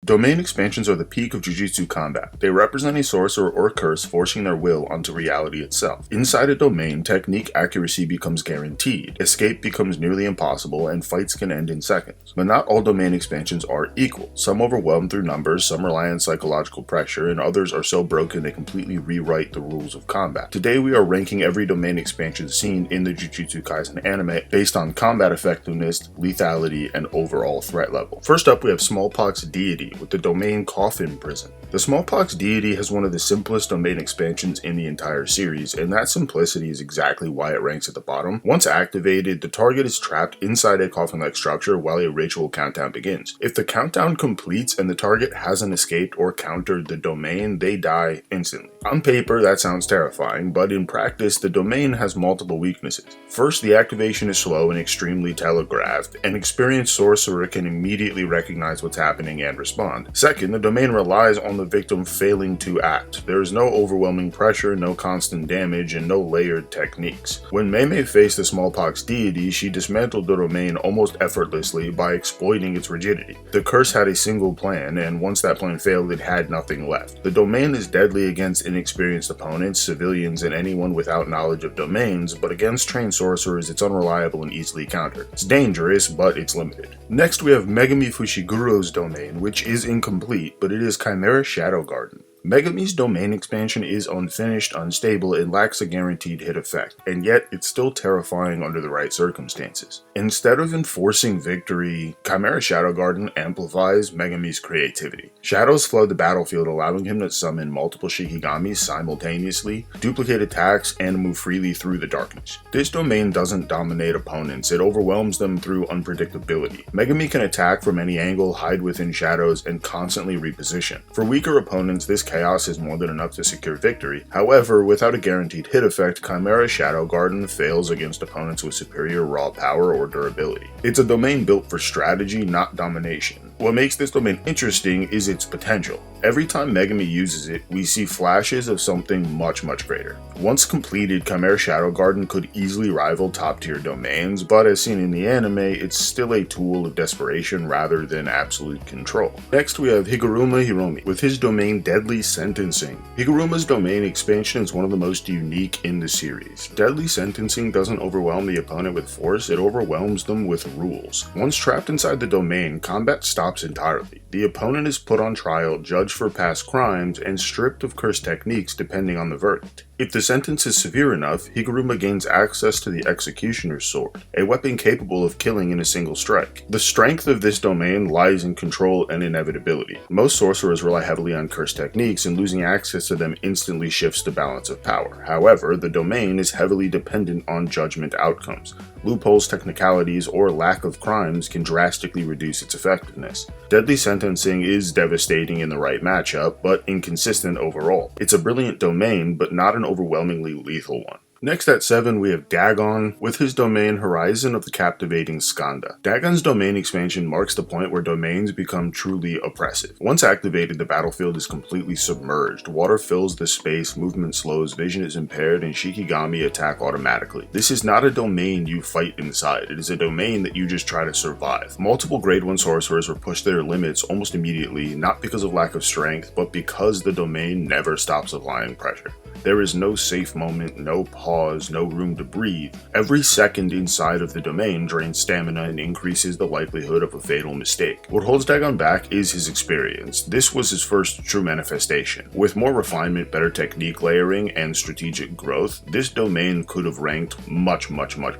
Domain expansions are the peak of Jujutsu combat. They represent a sorcerer or curse forcing their will onto reality itself. Inside a domain, technique accuracy becomes guaranteed, escape becomes nearly impossible, and fights can end in seconds. But not all domain expansions are equal. Some overwhelm through numbers, some rely on psychological pressure, and others are so broken they completely rewrite the rules of combat. Today we are ranking every domain expansion seen in the Jujutsu Kaisen anime based on combat effectiveness, lethality, and overall threat level. First up, we have Smallpox Deity with the domain Coffin Prison. The Smallpox Deity has one of the simplest domain expansions in the entire series, and that simplicity is exactly why it ranks at the bottom. Once activated, the target is trapped inside a coffin-like structure while a ritual countdown begins. If the countdown completes and the target hasn't escaped or countered the domain, they die instantly. On paper, that sounds terrifying, but in practice, the domain has multiple weaknesses. First, the activation is slow and extremely telegraphed. An experienced sorcerer can immediately recognize what's happening and respond. Second, the domain relies on the victim failing to act. There is no overwhelming pressure, no constant damage, and no layered techniques. When Mei faced the Smallpox Deity, she dismantled the domain almost effortlessly by exploiting its rigidity. The curse had a single plan, and once that plan failed, it had nothing left. The domain is deadly against inexperienced opponents, civilians, and anyone without knowledge of domains, but against trained sorcerers, it's unreliable and easily countered. It's dangerous, but it's limited. Next, we have Megumi Fushiguro's domain, which is incomplete, but it is Chimera Shadow Garden. Megumi's domain expansion is unfinished, unstable, and lacks a guaranteed hit effect, and yet it's still terrifying under the right circumstances. Instead of enforcing victory, Chimera Shadow Garden amplifies Megumi's creativity. Shadows flood the battlefield, allowing him to summon multiple Shikigamis simultaneously, duplicate attacks, and move freely through the darkness. This domain doesn't dominate opponents, it overwhelms them through unpredictability. Megumi can attack from any angle, hide within shadows, and constantly reposition. For weaker opponents, this chaos is more than enough to secure victory. However, without a guaranteed hit effect, Chimera Shadow Garden fails against opponents with superior raw power or durability. It's a domain built for strategy, not domination. What makes this domain interesting is its potential. Every time Megumi uses it, we see flashes of something much greater. Once completed, Chimera Shadow Garden could easily rival top-tier domains, but as seen in the anime, it's still a tool of desperation rather than absolute control. Next, we have Higuruma Hiromi with his domain Deadly Sentencing. Higuruma's domain expansion is one of the most unique in the series. Deadly Sentencing doesn't overwhelm the opponent with force, it overwhelms them with rules. Once trapped inside the domain, combat stops entirely. The opponent is put on trial, judged for past crimes, and stripped of cursed techniques depending on the verdict. If the sentence is severe enough, Higuruma gains access to the Executioner's Sword, a weapon capable of killing in a single strike. The strength of this domain lies in control and inevitability. Most sorcerers rely heavily on cursed techniques, and losing access to them instantly shifts the balance of power. However, the domain is heavily dependent on judgment outcomes. Loopholes, technicalities, or lack of crimes can drastically reduce its effectiveness. Deadly Sentencing is devastating in the right matchup, but inconsistent overall. It's a brilliant domain, but not an overwhelmingly lethal one. Next at 7, we have Dagon with his domain Horizon of the Captivating Skanda. Dagon's domain expansion marks the point where domains become truly oppressive. Once activated, the battlefield is completely submerged. Water fills the space, movement slows, vision is impaired, and Shikigami attack automatically. This is not a domain you fight inside, it is a domain that you just try to survive. Multiple grade 1 sorcerers were pushed to their limits almost immediately, not because of lack of strength, but because the domain never stops applying pressure. There is no safe moment, no pause, no room to breathe. Every second inside of the domain drains stamina and increases the likelihood of a fatal mistake. What holds Dagon back is his experience. This was his first true manifestation. With more refinement, better technique layering, and strategic growth, this domain could have ranked much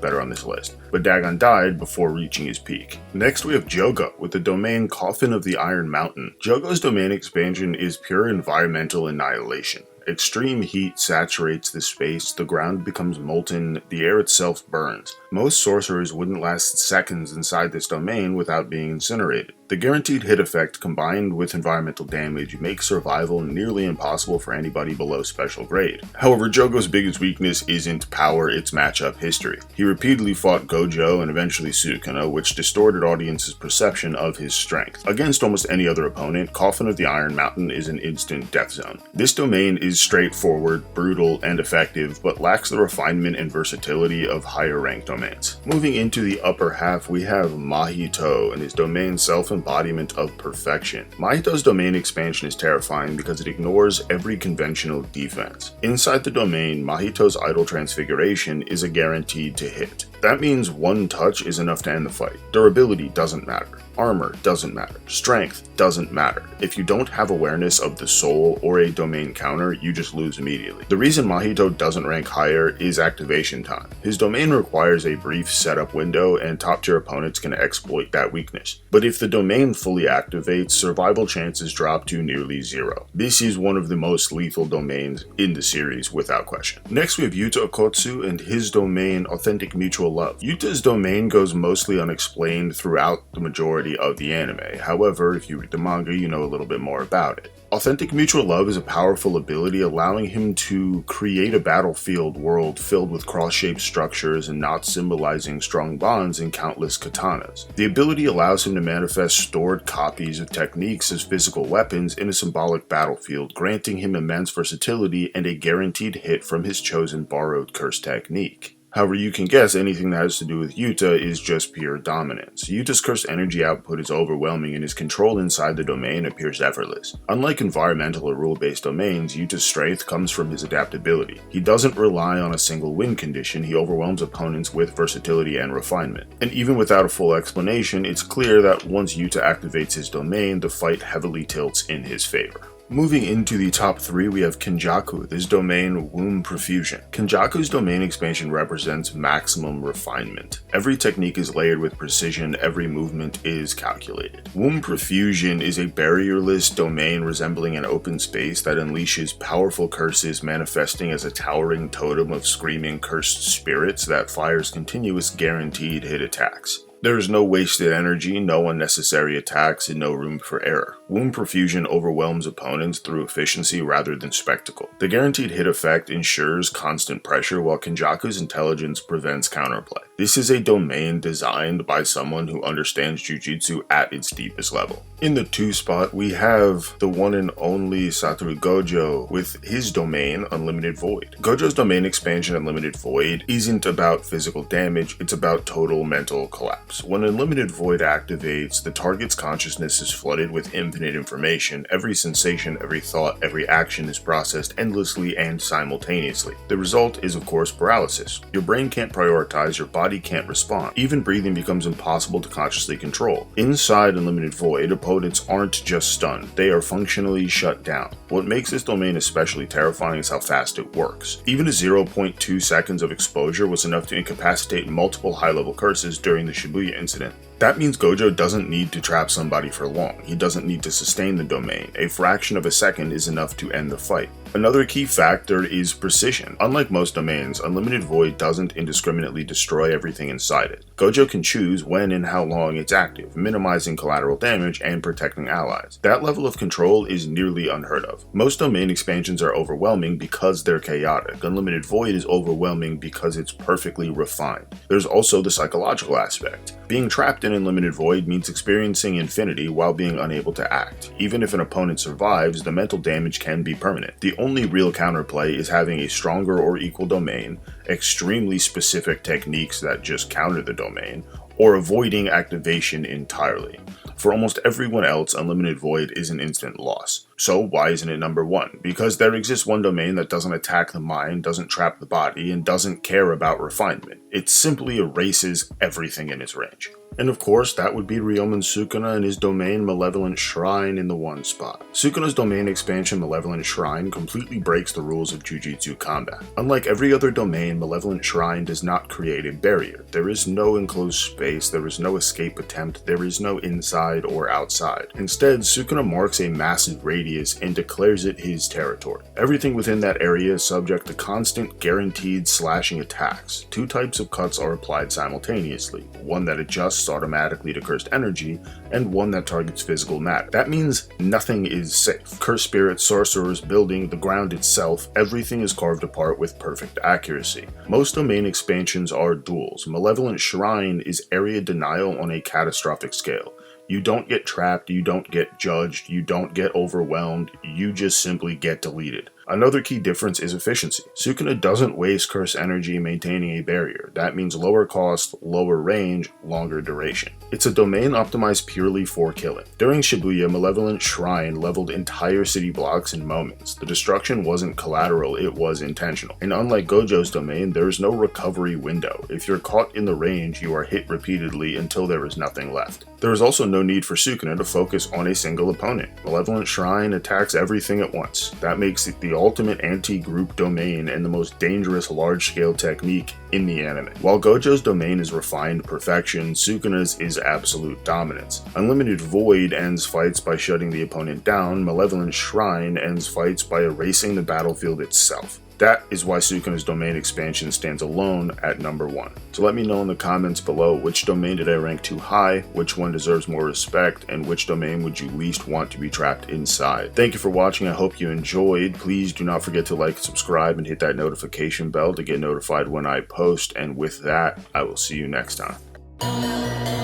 better on this list. But Dagon died before reaching his peak. Next we have Jogo with the domain Coffin of the Iron Mountain. Jogo's domain expansion is pure environmental annihilation. Extreme heat saturates the space, the ground becomes molten, the air itself burns. Most sorcerers wouldn't last seconds inside this domain without being incinerated. The guaranteed hit effect combined with environmental damage makes survival nearly impossible for anybody below special grade. However, Jogo's biggest weakness isn't power, it's matchup history. He repeatedly fought Gojo and eventually Sukuna, which distorted audiences' perception of his strength. Against almost any other opponent, Coffin of the Iron Mountain is an instant death zone. This domain is straightforward, brutal, and effective, but lacks the refinement and versatility of higher ranked domains. Moving into the upper half, we have Mahito and his domain Self embodiment of perfection. Mahito's domain expansion is terrifying because it ignores every conventional defense. Inside the domain, Mahito's idle transfiguration is a guaranteed to hit. That means one touch is enough to end the fight. Durability doesn't matter. Armor doesn't matter. Strength doesn't matter. If you don't have awareness of the soul or a domain counter, you just lose immediately. The reason Mahito doesn't rank higher is activation time. His domain requires a brief setup window, and top tier opponents can exploit that weakness. But if the domain fully activates, survival chances drop to nearly zero. This is one of the most lethal domains in the series without question. Next we have Yuta Okotsu and his domain Authentic Mutual Love. Yuta's domain goes mostly unexplained throughout the majority of the anime. However, if you read the manga, you know a little bit more about it. Authentic Mutual Love is a powerful ability allowing him to create a battlefield world filled with cross-shaped structures and knots symbolizing strong bonds and countless katanas. The ability allows him to manifest stored copies of techniques as physical weapons in a symbolic battlefield, granting him immense versatility and a guaranteed hit from his chosen borrowed curse technique. However, you can guess anything that has to do with Yuta is just pure dominance. Yuta's cursed energy output is overwhelming and his control inside the domain appears effortless. Unlike environmental or rule-based domains, Yuta's strength comes from his adaptability. He doesn't rely on a single win condition, he overwhelms opponents with versatility and refinement. And even without a full explanation, it's clear that once Yuta activates his domain, the fight heavily tilts in his favor. Moving into the top 3, we have Kenjaku, this domain Womb Profusion. Kenjaku's domain expansion represents maximum refinement. Every technique is layered with precision, every movement is calculated. Womb Profusion is a barrierless domain resembling an open space that unleashes powerful curses manifesting as a towering totem of screaming cursed spirits that fires continuous guaranteed hit attacks. There is no wasted energy, no unnecessary attacks, and no room for error. Womb Profusion overwhelms opponents through efficiency rather than spectacle. The guaranteed hit effect ensures constant pressure, while Kenjaku's intelligence prevents counterplay. This is a domain designed by someone who understands Jujutsu at its deepest level. In the 2 spot, we have the one and only Satoru Gojo with his domain Unlimited Void. Gojo's domain expansion Unlimited Void isn't about physical damage, it's about total mental collapse. When Unlimited Void activates, the target's consciousness is flooded with infinite information. Every sensation, every thought, every action is processed endlessly and simultaneously. The result is, of course, paralysis. Your brain can't prioritize, your body can't respond. Even breathing becomes impossible to consciously control. Inside Unlimited Void, opponents aren't just stunned, they are functionally shut down. What makes this domain especially terrifying is how fast it works. Even a 0.2 seconds of exposure was enough to incapacitate multiple high-level curses during the Shibuya incident. That means Gojo doesn't need to trap somebody for long. He doesn't need to sustain the domain. A fraction of a second is enough to end the fight. Another key factor is precision. Unlike most domains, Unlimited Void doesn't indiscriminately destroy everything inside it. Gojo can choose when and how long it's active, minimizing collateral damage and protecting allies. That level of control is nearly unheard of. Most domain expansions are overwhelming because they're chaotic. Unlimited Void is overwhelming because it's perfectly refined. There's also the psychological aspect. Being trapped in Unlimited Void means experiencing infinity while being unable to act. Even if an opponent survives, the mental damage can be permanent. The only real counterplay is having a stronger or equal domain, extremely specific techniques that just counter the domain, or avoiding activation entirely. For almost everyone else, Unlimited Void is an instant loss. So why isn't it number 1? Because there exists one domain that doesn't attack the mind, doesn't trap the body, and doesn't care about refinement. It simply erases everything in its range. And of course, that would be Ryomen Sukuna and his domain Malevolent Shrine in the 1 spot. Sukuna's domain expansion Malevolent Shrine completely breaks the rules of Jujutsu combat. Unlike every other domain, Malevolent Shrine does not create a barrier. There is no enclosed space, there is no escape attempt, there is no inside or outside. Instead, Sukuna marks a massive radius and declares it his territory. Everything within that area is subject to constant, guaranteed slashing attacks. 2 types of cuts are applied simultaneously, one that adjusts automatically to cursed energy, and one that targets physical matter. That means nothing is safe. Cursed spirits, sorcerers, building, the ground itself, everything is carved apart with perfect accuracy. Most domain expansions are duels. Malevolent Shrine is area denial on a catastrophic scale. You don't get trapped, you don't get judged, you don't get overwhelmed, you just simply get deleted. Another key difference is efficiency. Sukuna doesn't waste curse energy maintaining a barrier. That means lower cost, lower range, longer duration. It's a domain optimized purely for killing. During Shibuya, Malevolent Shrine leveled entire city blocks in moments. The destruction wasn't collateral, it was intentional. And unlike Gojo's domain, there's no recovery window. If you're caught in the range, you are hit repeatedly until there is nothing left. There is also no need for Sukuna to focus on a single opponent. Malevolent Shrine attacks everything at once. That makes it the ultimate anti-group domain and the most dangerous large-scale technique in the anime. While Gojo's domain is refined perfection, Sukuna's is absolute dominance. Unlimited Void ends fights by shutting the opponent down, Malevolent Shrine ends fights by erasing the battlefield itself. That is why Sukuna's domain expansion stands alone at number 1. So let me know in the comments below which domain did I rank too high, which one deserves more respect, and which domain would you least want to be trapped inside. Thank you for watching, I hope you enjoyed. Please do not forget to like, subscribe, and hit that notification bell to get notified when I post, and with that, I will see you next time.